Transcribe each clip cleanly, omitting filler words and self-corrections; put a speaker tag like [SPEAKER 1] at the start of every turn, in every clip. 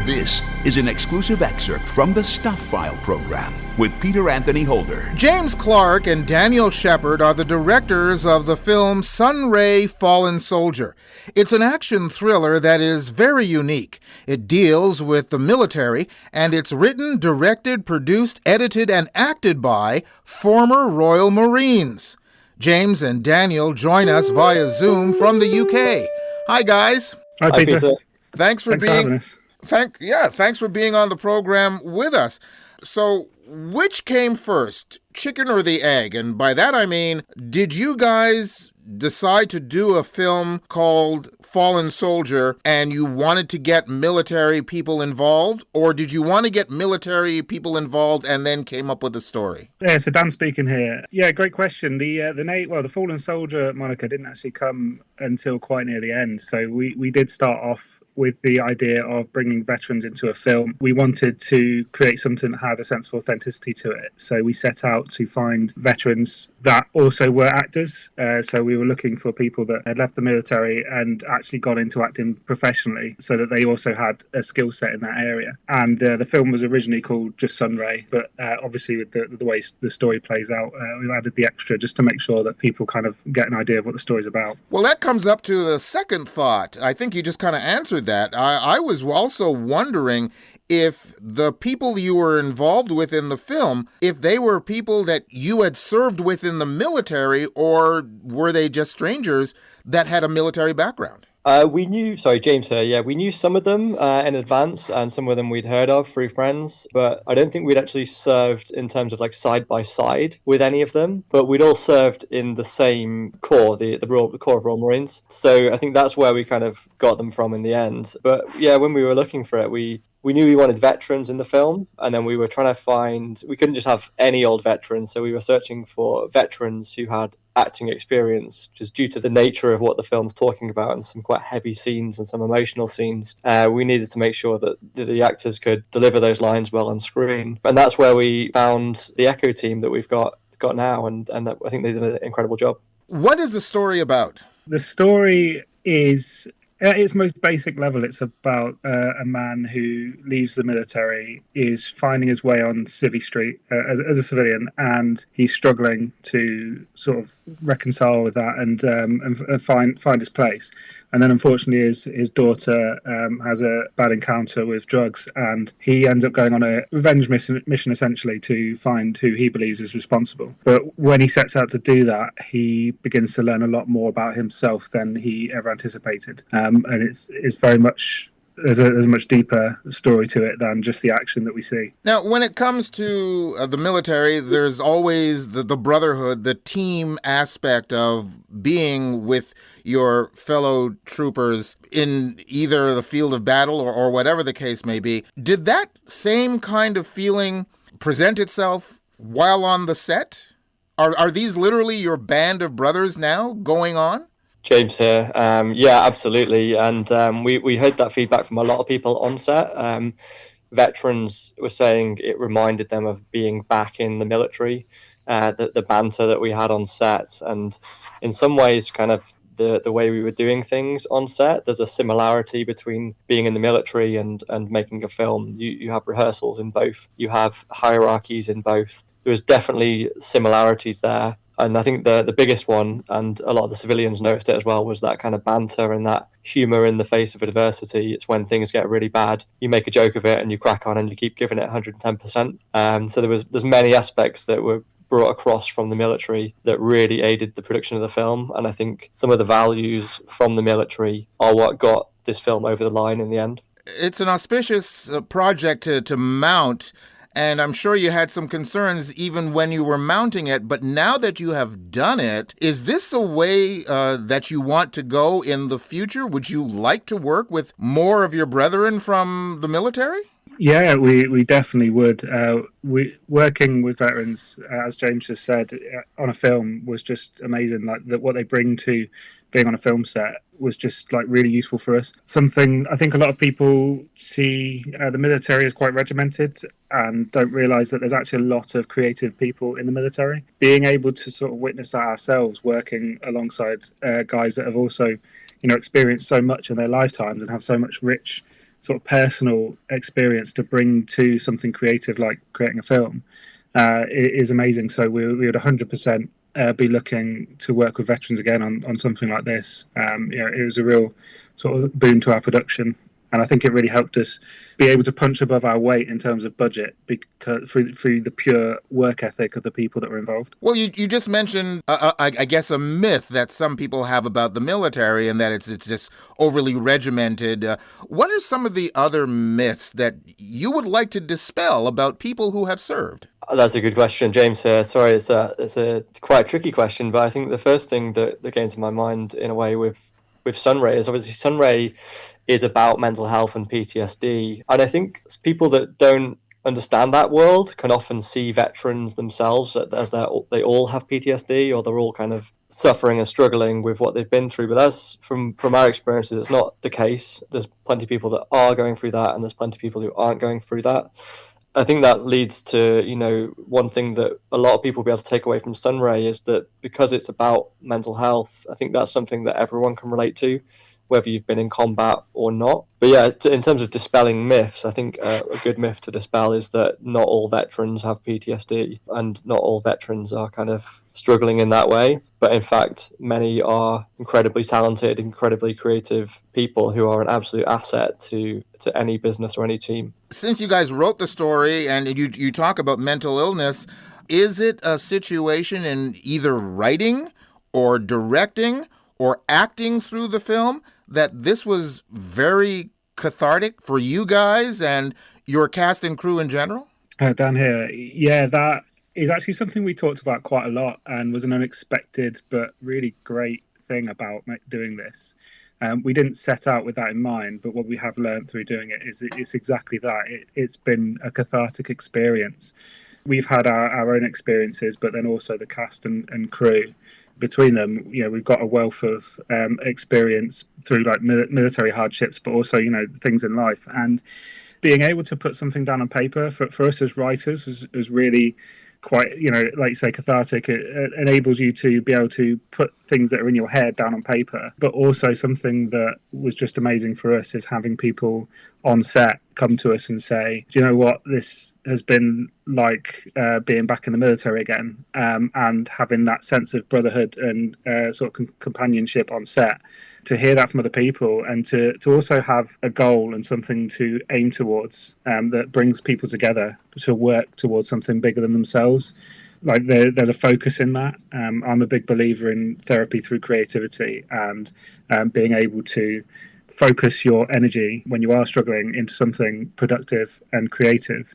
[SPEAKER 1] This is an exclusive excerpt from the Stuph File Program with Peter Anthony Holder.
[SPEAKER 2] James Clarke and Daniel Shepherd are the directors of the film Sunray, Fallen Soldier. It's an action thriller that is very unique. It deals with the military, and it's written, directed, produced, edited, and acted by former Royal Marines. James and Daniel join us via Zoom from the UK. Hi, guys.
[SPEAKER 3] Hi, Peter.
[SPEAKER 2] Thanks for having us. Thanks for being on the program with us. So, which came first, chicken or the egg? And by that I mean, did you guys decide to do a film called Fallen Soldier and you wanted to get military people involved? Or did you want to get military people involved and then came up with the story?
[SPEAKER 3] Yeah, so Dan speaking here. Yeah, great question. The Fallen Soldier moniker didn't actually come until quite near the end. So we did start off with the idea of bringing veterans into a film. We wanted to create something that had a sense of authenticity to it. So we set out to find veterans that also were actors. So we were looking for people that had left the military and actually got into acting professionally so that they also had a skill set in that area. And the film was originally called just Sunray, but obviously with the way the story plays out, we added the extra just to make sure that people kind of get an idea of what the story's about.
[SPEAKER 2] Well, that comes up to the second thought. I think you just kind of answered that. I was also wondering if the people you were involved with in the film, if they were people that you had served with in the military, or were they just strangers that had a military background?
[SPEAKER 4] James here. Yeah, we knew some of them in advance, and some of them we'd heard of through friends, but I don't think we'd actually served in terms of like side by side with any of them. But we'd all served in the same corps, the Corps of Royal Marines. So I think that's where we kind of got them from in the end. But yeah, when we were looking for it, we knew we wanted veterans in the film, and then we were trying to we couldn't just have any old veterans, so we were searching for veterans who had acting experience, just due to the nature of what the film's talking about and some quite heavy scenes and some emotional scenes. We needed to make sure that the actors could deliver those lines well on screen, and that's where we found the Echo team that we've got now, and I think they did an incredible job.
[SPEAKER 2] What is the story about?
[SPEAKER 3] The story is, at its most basic level, it's about a man who leaves the military, is finding his way on Civvy Street as a civilian, and he's struggling to sort of reconcile with that and find his place. And then, unfortunately, his daughter has a bad encounter with drugs, and he ends up going on a revenge mission, essentially, to find who he believes is responsible. But when he sets out to do that, he begins to learn a lot more about himself than he ever anticipated. And it's very much... There's a much deeper story to it than just the action that we see.
[SPEAKER 2] Now, when it comes to the military, there's always the brotherhood, the team aspect of being with your fellow troopers in either the field of battle or whatever the case may be. Did that same kind of feeling present itself while on the set? Are these literally your band of brothers now going on?
[SPEAKER 4] James here. Yeah, absolutely. And we heard that feedback from a lot of people on set. Veterans were saying it reminded them of being back in the military, the banter that we had on set. And in some ways, kind of the way we were doing things on set, there's a similarity between being in the military and making a film. You have rehearsals in both. You have hierarchies in both. There was definitely similarities there. And I think the biggest one, and a lot of the civilians noticed it as well, was that kind of banter and that humour in the face of adversity. It's when things get really bad, you make a joke of it and you crack on and you keep giving it 110%. So there's many aspects that were brought across from the military that really aided the production of the film. And I think some of the values from the military are what got this film over the line in the end.
[SPEAKER 2] It's an auspicious project to mount. And I'm sure you had some concerns even when you were mounting it. But now that you have done it, is this a way that you want to go in the future? Would you like to work with more of your brethren from the military?
[SPEAKER 3] Yeah, we definitely would. Working with veterans, as James just said, on a film was just amazing. Like what they bring to being on a film set was just like really useful for us. Something I think a lot of people see the military as quite regimented and don't realise that there's actually a lot of creative people in the military. Being able to sort of witness that ourselves, working alongside guys that have also, experienced so much in their lifetimes and have so much rich sort of personal experience to bring to something creative like creating a film is amazing. So we would 100% be looking to work with veterans again on something like this. It was a real sort of boon to our production. And I think it really helped us be able to punch above our weight in terms of budget because through the pure work ethic of the people that were involved.
[SPEAKER 2] Well, you just mentioned, I guess, a myth that some people have about the military and that it's just overly regimented. What are some of the other myths that you would like to dispel about people who have served?
[SPEAKER 4] That's a good question, James. Here, sorry, it's a quite tricky question, but I think the first thing that came to my mind in a way with Sunray is obviously Sunray is about mental health and PTSD. And I think people that don't understand that world can often see veterans themselves as they all have PTSD, or they're all kind of suffering and struggling with what they've been through. But that's from our experiences, it's not the case. There's plenty of people that are going through that, and there's plenty of people who aren't going through that. I think that leads to, one thing that a lot of people will be able to take away from Sunray is that because it's about mental health, I think that's something that everyone can relate to, whether you've been in combat or not. But yeah, in terms of dispelling myths, I think a good myth to dispel is that not all veterans have PTSD and not all veterans are kind of struggling in that way. But in fact, many are incredibly talented, incredibly creative people who are an absolute asset to any business or any team.
[SPEAKER 2] Since you guys wrote the story and you talk about mental illness, is it a situation in either writing or directing or acting through the film that this was very cathartic for you guys and your cast and crew in general?
[SPEAKER 3] Dan here. Yeah, that is actually something we talked about quite a lot and was an unexpected but really great thing about doing this. We didn't set out with that in mind, but what we have learned through doing it is it's exactly that. It's been a cathartic experience. We've had our own experiences, but then also the cast and crew. Between them, we've got a wealth of experience through like military hardships, but also, things in life. And being able to put something down on paper for us as writers was really quite, like you say, cathartic. It enables you to be able to put things that are in your head down on paper. But also something that was just amazing for us is having people on set come to us and say, do you know what, this has been like being back in the military again, and having that sense of brotherhood and sort of companionship on set. To hear that from other people and to also have a goal and something to aim towards that brings people together to work towards something bigger than themselves. Like there's a focus in that. I'm a big believer in therapy through creativity and being able to focus your energy when you are struggling into something productive and creative.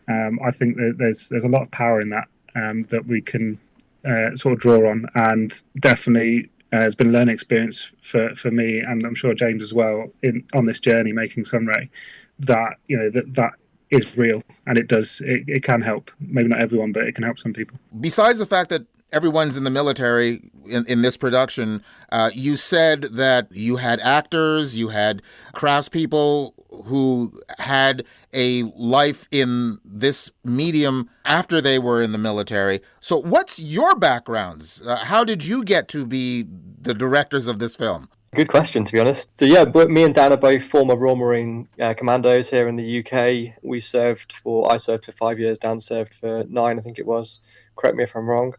[SPEAKER 3] I think that there's a lot of power in that that we can sort of draw on, and definitely has been a learning experience for me, and I'm sure James as well, on this journey making Sunray, that that is real, and it can help. Maybe not everyone, but it can help some people.
[SPEAKER 2] Besides the fact that everyone's in the military in this production, you said that you had actors, you had craftspeople who had a life in this medium after they were in the military. So what's your backgrounds? How did you get to be the directors of this film?
[SPEAKER 4] Good question, to be honest. So yeah, but me and Dan are both former Royal Marine commandos here in the UK. I served for 5 years, Dan served for 9, I think it was. Correct me if I'm wrong.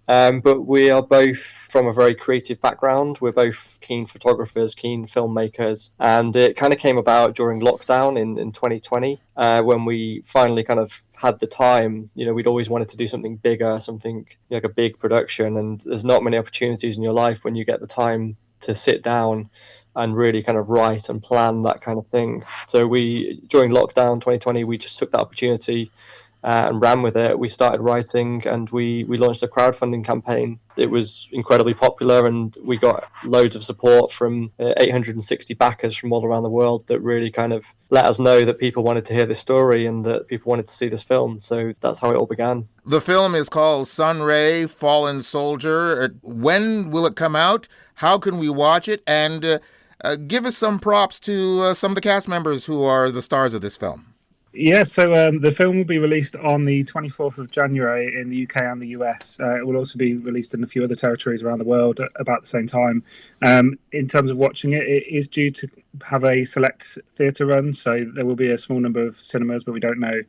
[SPEAKER 4] But we are both from a very creative background. We're both keen photographers, keen filmmakers. And it kind of came about during lockdown in 2020, when we finally kind of had the time. We'd always wanted to do something bigger, something like a big production. And there's not many opportunities in your life when you get the time to sit down and really kind of write and plan that kind of thing. So during lockdown 2020, we just took that opportunity and ran with it. We started writing and we launched a crowdfunding campaign. It was incredibly popular and we got loads of support from 860 backers from all around the world that really kind of let us know that people wanted to hear this story and that people wanted to see this film. So that's how it all began.
[SPEAKER 2] The film is called Sunray, Fallen Soldier. When will it come out? How can we watch it? And give us some props to some of the cast members who are the stars of this film.
[SPEAKER 3] Yeah, so the film will be released on the 24th of January in the UK and the US. It will also be released in a few other territories around the world at about the same time. In terms of watching it, it is due to have a select theatre run, so there will be a small number of cinemas, but we don't know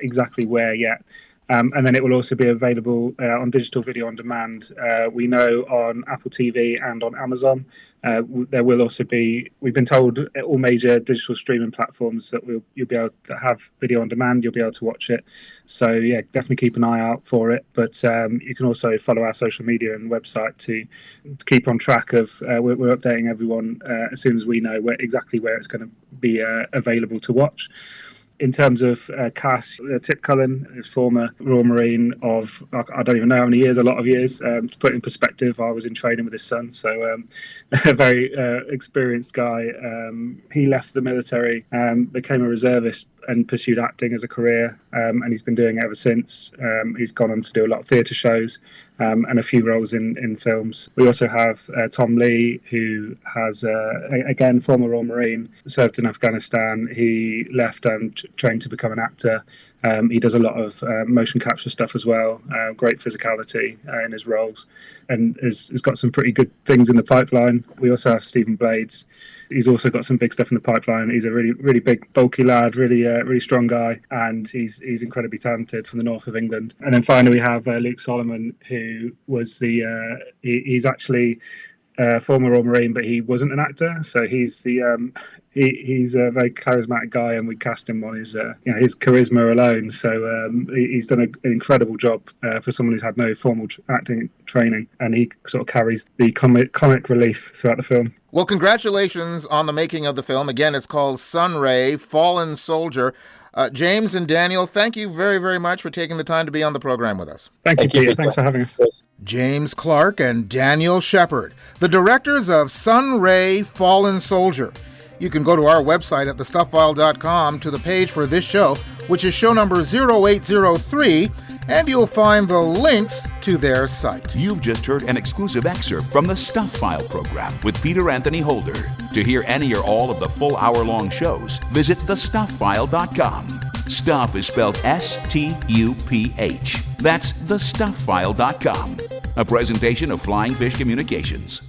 [SPEAKER 3] exactly where yet. And then it will also be available on digital video on demand. We know on Apple TV and on Amazon. There will also be, we've been told, all major digital streaming platforms that you'll be able to have video on demand. You'll be able to watch it. So yeah, definitely keep an eye out for it. But you can also follow our social media and website to keep on track of. We're updating everyone as soon as we know exactly where it's going to be available to watch. In terms of cast, Tip Cullen is former Royal Marine of, I don't even know how many years, a lot of years. To put it in perspective, I was in training with his son, so a very experienced guy. He left the military, became a reservist and pursued acting as a career, and he's been doing it ever since. He's gone on to do a lot of theatre shows and a few roles in films. We also have Tom Lee, who has, again, former Royal Marine, served in Afghanistan. He left and trained to become an actor. He does a lot of motion capture stuff as well, great physicality in his roles, and has got some pretty good things in the pipeline. We also have Stephen Blades. He's also got some big stuff in the pipeline. He's a really, really big, bulky lad, really strong guy, and he's incredibly talented from the north of England. And then finally we have Luke Solomon, who was he's actually former Royal Marine, but he wasn't an actor, so he's he's a very charismatic guy, and we cast him on his his charisma alone. So he's done an incredible job for someone who's had no formal acting training, and he sort of carries the comic relief throughout the film.
[SPEAKER 2] Well, congratulations on the making of the film. Again, it's called Sunray, Fallen Soldier. James and Daniel, thank you very, very much for taking the time to be on the program with us.
[SPEAKER 3] Thank you, Peter. Thanks for having us.
[SPEAKER 2] James Clarke and Daniel Shepherd, the directors of Sunray, Fallen Soldier. You can go to our website at thestuffile.com to the page for this show, which is show number 0803, and you'll find the links to their site.
[SPEAKER 1] You've just heard an exclusive excerpt from the Stuph File Program with Peter Anthony Holder. To hear any or all of the full hour-long shows, visit thestuffile.com. Stuph is spelled S-T-U-P-H. That's thestuffile.com. A presentation of Flying Fish Communications.